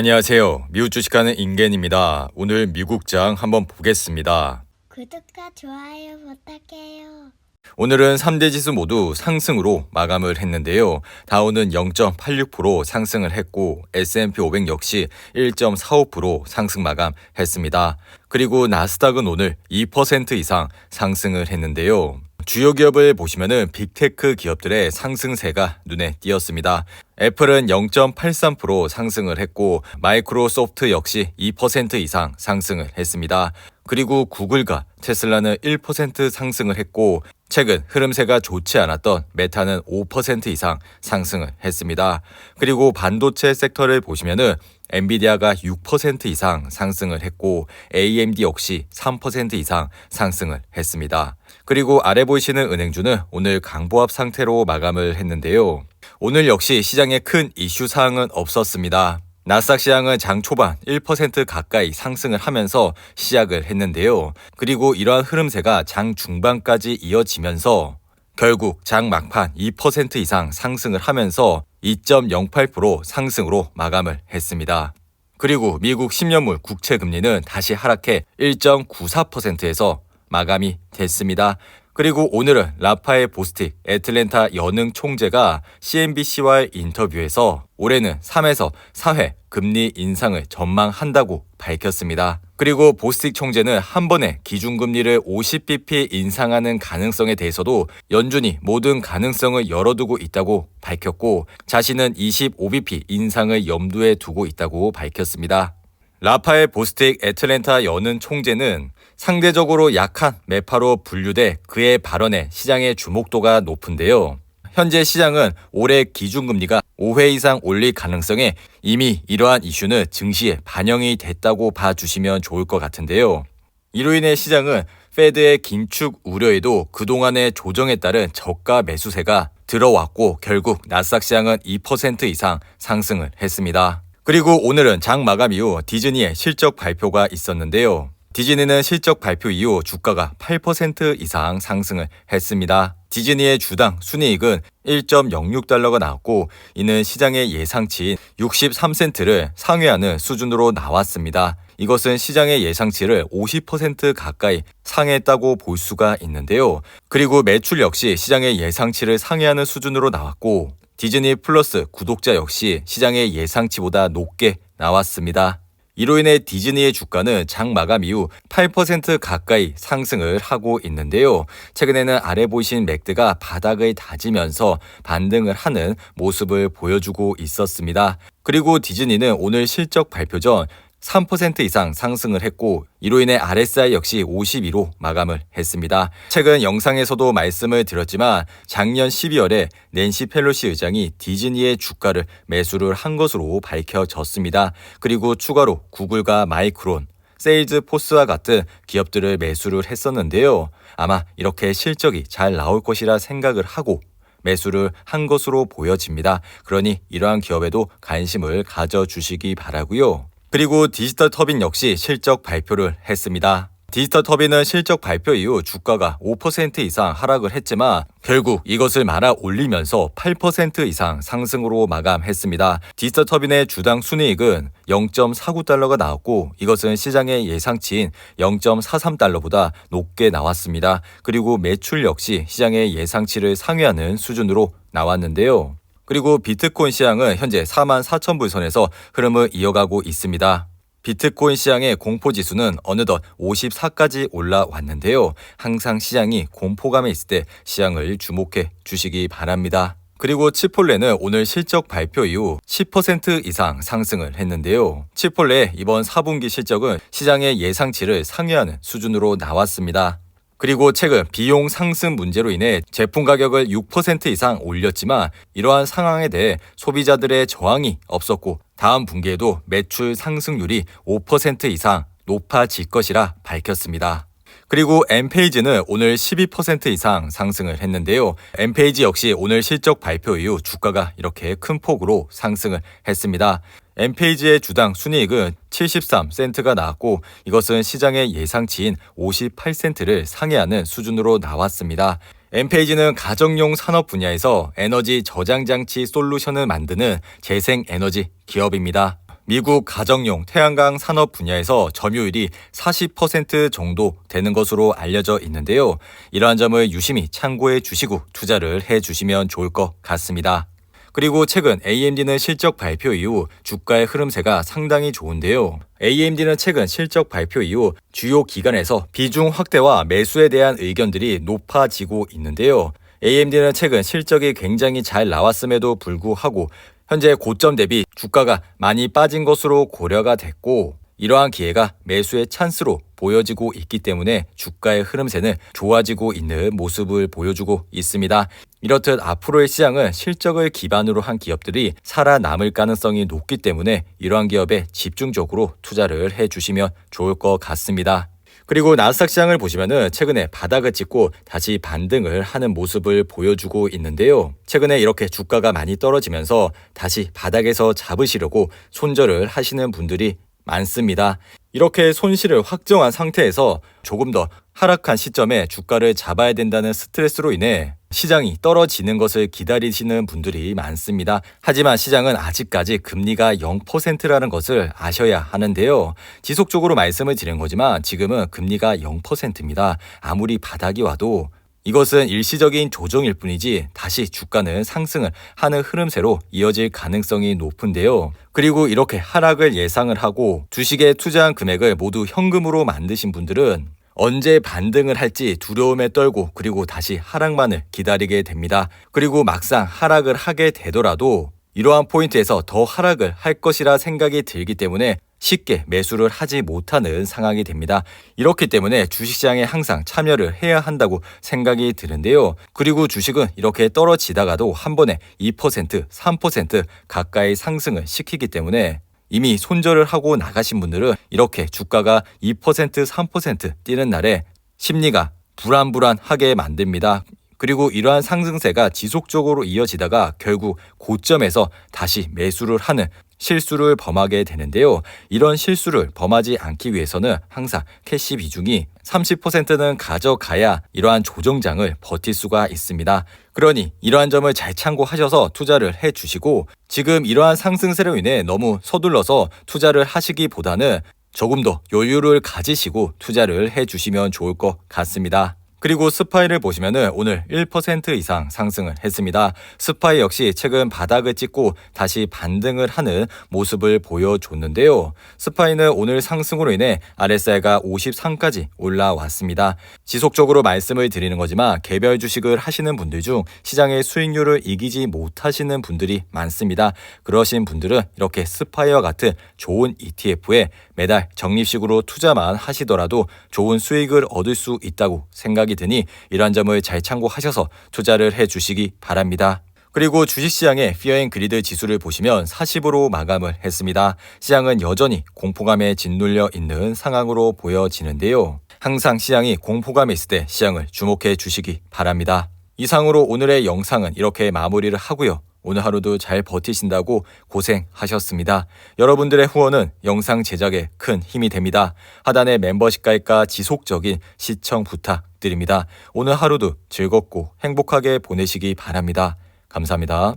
안녕하세요. 미국 주식하는 인겐입니다. 오늘 미국장 한번 보겠습니다. 구독과 좋아요 부탁해요. 오늘은 3대 지수 모두 상승으로 마감을 했는데요. 다우는 0.86% 상승을 했고 S&P 500 역시 1.45% 상승 마감했습니다. 그리고 나스닥은 오늘 2% 이상 상승을 했는데요. 주요 기업을 보시면은 빅테크 기업들의 상승세가 눈에 띄었습니다. 애플은 0.83% 상승을 했고 마이크로소프트 역시 2% 이상 상승을 했습니다. 그리고 구글과 테슬라는 1% 상승을 했고 최근 흐름세가 좋지 않았던 메타는 5% 이상 상승을 했습니다. 그리고 반도체 섹터를 보시면은 엔비디아가 6% 이상 상승을 했고 AMD 역시 3% 이상 상승을 했습니다. 그리고 아래 보이시는 은행주는 오늘 강보합 상태로 마감을 했는데요. 오늘 역시 시장에 큰 이슈 사항은 없었습니다. 나스닥 시장은 장 초반 1% 가까이 상승을 하면서 시작을 했는데요. 그리고 이러한 흐름세가 장 중반까지 이어지면서 결국 장 막판 2% 이상 상승을 하면서 2.08% 상승으로 마감을 했습니다. 그리고 미국 10년물 국채 금리는 다시 하락해 1.94%에서 마감이 됐습니다. 그리고 오늘은 라파엘 보스틱 애틀랜타 연흥 총재가 CNBC와의 인터뷰에서 올해는 3에서 4회 금리 인상을 전망한다고 밝혔습니다. 그리고 보스틱 총재는 한 번에 기준금리를 50bp 인상하는 가능성에 대해서도 연준이 모든 가능성을 열어두고 있다고 밝혔고 자신은 25bp 인상을 염두에 두고 있다고 밝혔습니다. 라파엘 보스틱 애틀랜타 연은 총재는 상대적으로 약한 매파로 분류돼 그의 발언에 시장의 주목도가 높은데요. 현재 시장은 올해 기준금리가 5회 이상 올릴 가능성에 이미 이러한 이슈는 증시에 반영이 됐다고 봐주시면 좋을 것 같은데요. 이로 인해 시장은 페드의 긴축 우려에도 그동안의 조정에 따른 저가 매수세가 들어왔고 결국 나스닥 시장은 2% 이상 상승을 했습니다. 그리고 오늘은 장 마감 이후 디즈니의 실적 발표가 있었는데요. 디즈니는 실적 발표 이후 주가가 8% 이상 상승을 했습니다. 디즈니의 주당 순이익은 1.06달러가 나왔고 이는 시장의 예상치인 63센트를 상회하는 수준으로 나왔습니다. 이것은 시장의 예상치를 50% 가까이 상회했다고 볼 수가 있는데요. 그리고 매출 역시 시장의 예상치를 상회하는 수준으로 나왔고 디즈니 플러스 구독자 역시 시장의 예상치보다 높게 나왔습니다. 이로 인해 디즈니의 주가는 장 마감 이후 8% 가까이 상승을 하고 있는데요. 최근에는 아래 보이신 맥드가 바닥을 다지면서 반등을 하는 모습을 보여주고 있었습니다. 그리고 디즈니는 오늘 실적 발표 전 3% 이상 상승을 했고 이로 인해 RSI 역시 52로 마감을 했습니다. 최근 영상에서도 말씀을 드렸지만 작년 12월에 낸시 펠로시 의장이 디즈니의 주가를 매수를 한 것으로 밝혀졌습니다. 그리고 추가로 구글과 마이크론, 세일즈포스와 같은 기업들을 매수를 했었는데요. 아마 이렇게 실적이 잘 나올 것이라 생각을 하고 매수를 한 것으로 보여집니다. 그러니 이러한 기업에도 관심을 가져주시기 바라고요. 그리고 디지털 터빈 역시 실적 발표를 했습니다. 디지털 터빈은 실적 발표 이후 주가가 5% 이상 하락을 했지만 결국 이것을 말아 올리면서 8% 이상 상승으로 마감했습니다. 디지털 터빈의 주당 순이익은 0.49달러가 나왔고 이것은 시장의 예상치인 0.43달러보다 높게 나왔습니다. 그리고 매출 역시 시장의 예상치를 상회하는 수준으로 나왔는데요. 그리고 비트코인 시장은 현재 44,000불 선에서 흐름을 이어가고 있습니다. 비트코인 시장의 공포지수는 어느덧 54까지 올라왔는데요. 항상 시장이 공포감에 있을 때 시장을 주목해 주시기 바랍니다. 그리고 치폴레는 오늘 실적 발표 이후 10% 이상 상승을 했는데요. 치폴레의 이번 4분기 실적은 시장의 예상치를 상회하는 수준으로 나왔습니다. 그리고 최근 비용 상승 문제로 인해 제품 가격을 6% 이상 올렸지만 이러한 상황에 대해 소비자들의 저항이 없었고 다음 분기에도 매출 상승률이 5% 이상 높아질 것이라 밝혔습니다. 그리고 엠페이지는 오늘 12% 이상 상승을 했는데요. 엠페이지 역시 오늘 실적 발표 이후 주가가 이렇게 큰 폭으로 상승을 했습니다. 엠페이지의 주당 순이익은 73센트가 나왔고 이것은 시장의 예상치인 58센트를 상회하는 수준으로 나왔습니다. 엠페이지는 가정용 산업 분야에서 에너지 저장 장치 솔루션을 만드는 재생에너지 기업입니다. 미국 가정용 태양광 산업 분야에서 점유율이 40% 정도 되는 것으로 알려져 있는데요. 이러한 점을 유심히 참고해 주시고 투자를 해 주시면 좋을 것 같습니다. 그리고 최근 AMD는 실적 발표 이후 주가의 흐름세가 상당히 좋은데요. AMD는 최근 실적 발표 이후 주요 기관에서 비중 확대와 매수에 대한 의견들이 높아지고 있는데요. AMD는 최근 실적이 굉장히 잘 나왔음에도 불구하고 현재 고점 대비 주가가 많이 빠진 것으로 고려가 됐고 이러한 기회가 매수의 찬스로 보여지고 있기 때문에 주가의 흐름세는 좋아지고 있는 모습을 보여주고 있습니다. 이렇듯 앞으로의 시장은 실적을 기반으로 한 기업들이 살아남을 가능성이 높기 때문에 이러한 기업에 집중적으로 투자를 해주시면 좋을 것 같습니다. 그리고 나스닥 시장을 보시면은 최근에 바닥을 찍고 다시 반등을 하는 모습을 보여주고 있는데요. 최근에 이렇게 주가가 많이 떨어지면서 다시 바닥에서 잡으시려고 손절을 하시는 분들이 많습니다. 이렇게 손실을 확정한 상태에서 조금 더 하락한 시점에 주가를 잡아야 된다는 스트레스로 인해 시장이 떨어지는 것을 기다리시는 분들이 많습니다. 하지만 시장은 아직까지 금리가 0%라는 것을 아셔야 하는데요. 지속적으로 말씀을 드린 거지만 지금은 금리가 0%입니다. 아무리 바닥이 와도 이것은 일시적인 조정일 뿐이지 다시 주가는 상승을 하는 흐름세로 이어질 가능성이 높은데요. 그리고 이렇게 하락을 예상을 하고 주식에 투자한 금액을 모두 현금으로 만드신 분들은 언제 반등을 할지 두려움에 떨고 그리고 다시 하락만을 기다리게 됩니다. 그리고 막상 하락을 하게 되더라도 이러한 포인트에서 더 하락을 할 것이라 생각이 들기 때문에 쉽게 매수를 하지 못하는 상황이 됩니다. 이렇기 때문에 주식시장에 항상 참여를 해야 한다고 생각이 드는데요. 그리고 주식은 이렇게 떨어지다가도 한 번에 2%, 3% 가까이 상승을 시키기 때문에 이미 손절을 하고 나가신 분들은 이렇게 주가가 2%, 3% 뛰는 날에 심리가 불안불안하게 만듭니다. 그리고 이러한 상승세가 지속적으로 이어지다가 결국 고점에서 다시 매수를 하는 실수를 범하게 되는데요. 이런 실수를 범하지 않기 위해서는 항상 캐시 비중이 30%는 가져가야 이러한 조정장을 버틸 수가 있습니다. 그러니 이러한 점을 잘 참고하셔서 투자를 해주시고 지금 이러한 상승세로 인해 너무 서둘러서 투자를 하시기보다는 조금 더 여유를 가지시고 투자를 해주시면 좋을 것 같습니다. 그리고 스파이를 보시면은 오늘 1% 이상 상승을 했습니다. 스파이 역시 최근 바닥을 찍고 다시 반등을 하는 모습을 보여줬는데요. 스파이는 오늘 상승으로 인해 RSI가 53까지 올라왔습니다. 지속적으로 말씀을 드리는 거지만 개별 주식을 하시는 분들 중 시장의 수익률을 이기지 못하시는 분들이 많습니다. 그러신 분들은 이렇게 스파이와 같은 좋은 ETF에 매달 적립식으로 투자만 하시더라도 좋은 수익을 얻을 수 있다고 생각이 드니 이러한 점을 잘 참고하셔서 투자를 해주시기 바랍니다. 그리고 주식시장의 피어앤그리드 지수를 보시면 40으로 마감을 했습니다. 시장은 여전히 공포감에 짓눌려 있는 상황으로 보여지는데요. 항상 시장이 공포감에 있을 때 시장을 주목해 주시기 바랍니다. 이상으로 오늘의 영상은 이렇게 마무리를 하고요. 오늘 하루도 잘 버티신다고 고생하셨습니다. 여러분들의 후원은 영상 제작에 큰 힘이 됩니다. 하단의 멤버십 가입과 지속적인 시청 부탁드립니다. 오늘 하루도 즐겁고 행복하게 보내시기 바랍니다. 감사합니다.